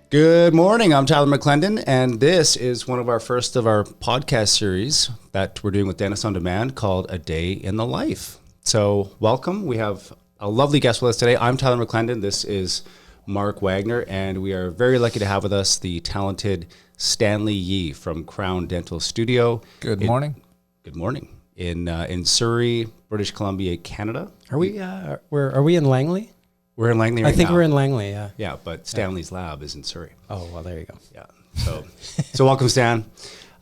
Good morning. I'm Tyler McClendon, and this is one of our first of our podcast series that we're doing with Dentist on Demand called A Day in the Life. So welcome. We have a lovely guest with us today. I'm Tyler McClendon. This is Marc Wagner, and we are very lucky to have with us the talented Stanley Yee from Crown Dental Studio. Good morning. Good morning. In Surrey, British Columbia, Canada. Are we in Langley? We're in Langley right now. I think we're in Langley, yeah. Yeah, but Stanley's lab is in Surrey. Oh, well, there you go. Yeah. So welcome, Stan.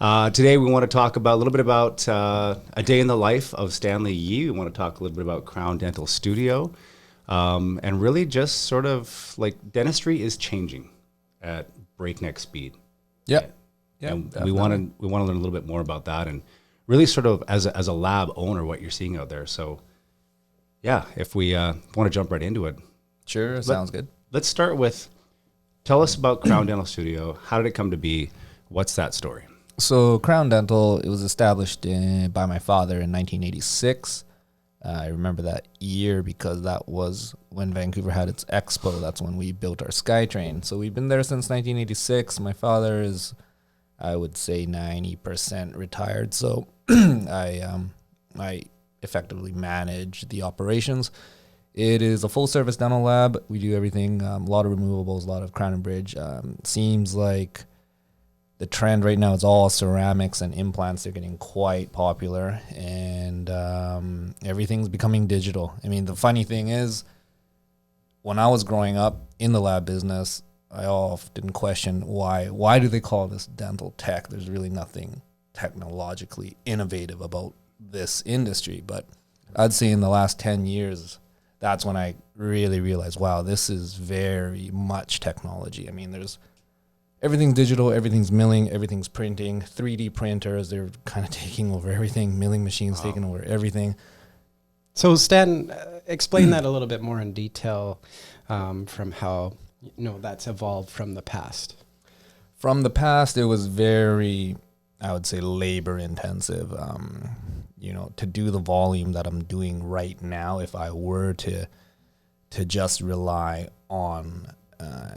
Today we want to talk a little bit about a day in the life of Stanley Yee. We want to talk a little bit about Crown Dental Studio, and really just sort of like dentistry is changing at breakneck speed. Yeah. And we want to learn a little bit more about that, and really sort of as a lab owner, what you're seeing out there. So, yeah, if we want to jump right into it. Sure, sounds good. Let's start with, tell us about Crown Dental Studio. How did it come to be? What's that story? So Crown Dental, it was established by my father in 1986. I remember that year because that was when Vancouver had its expo. That's when we built our SkyTrain. So we've been there since 1986. My father is, I would say, 90% retired. So I effectively manage the operations. It is a full-service dental lab. We do everything, a lot of removables, a lot of crown and bridge. Seems like the trend right now is all ceramics and implants. They're getting quite popular, and everything's becoming digital. I mean, the funny thing is, when I was growing up in the lab business, I often question why do they call this dental tech? There's really nothing technologically innovative about this industry. But I'd say in the last 10 years, that's when I really realized, wow, this is very much technology. I mean, everything's digital, everything's milling, everything's printing, 3D printers, they're kind of taking over everything, milling machines taking over everything. So Stan, explain that a little bit more in detail from how that's evolved from the past. From the past, it was very, I would say, labor intensive. To do the volume that I'm doing right now, if I were to just rely on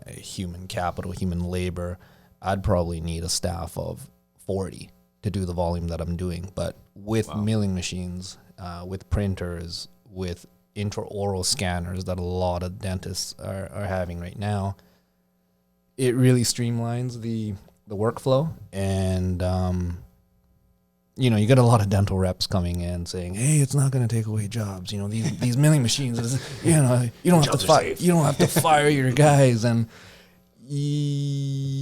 human capital, human labor, I'd probably need a staff of 40 to do the volume that I'm doing. But with milling machines, with printers, with intraoral scanners that a lot of dentists are having right now, it really streamlines the workflow. And you get a lot of dental reps coming in saying, "Hey, it's not going to take away jobs. These milling machines, you don't have to fire your guys." And yes,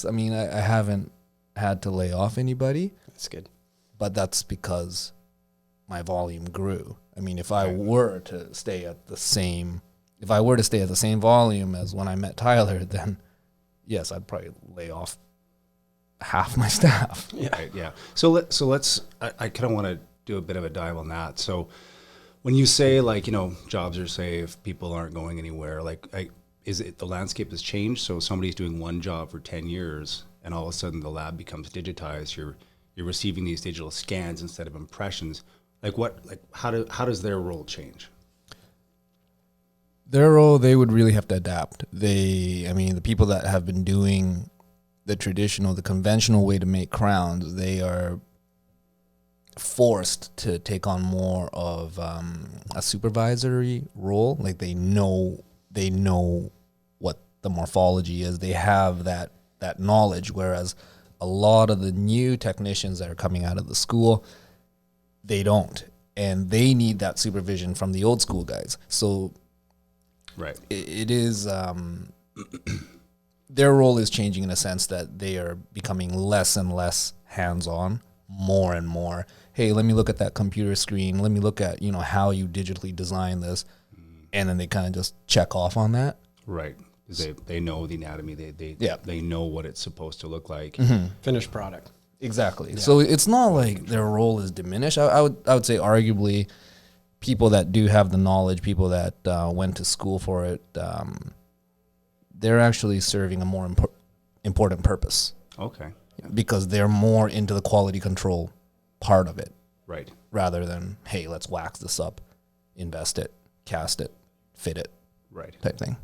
I mean, I haven't had to lay off anybody. That's good. But that's because my volume grew. I mean, if I were to stay at the same volume as when I met Tyler, then yes, I'd probably lay off half my staff. Yeah. Right, yeah. So let's I kind of want to do a bit of a dive on that. So when you say jobs are safe, people aren't going anywhere, is it the landscape has changed? So somebody's doing one job for 10 years and all of a sudden the lab becomes digitized. You're receiving these digital scans instead of impressions. How does their role change? Their role, they would really have to adapt. The people that have been doing the conventional way to make crowns, they are forced to take on more of a supervisory role. Like they know what the morphology is. They have that knowledge, whereas a lot of the new technicians that are coming out of the school, they don't. And they need that supervision from the old school guys. So right, it is... their role is changing in a sense that they are becoming less and less hands-on, more and more. Hey, let me look at that computer screen. Let me look at, how you digitally design this. And then they kind of just check off on that. Right. They know the anatomy. They know what it's supposed to look like. Mm-hmm. Finished product. Exactly. Yeah. So it's not like their role is diminished. I would say arguably people that do have the knowledge, people that went to school for it, they're actually serving a more important purpose. Okay. Yeah. Because they're more into the quality control part of it. Right. Rather than, hey, let's wax this up, invest it, cast it, fit it. Right. Type thing.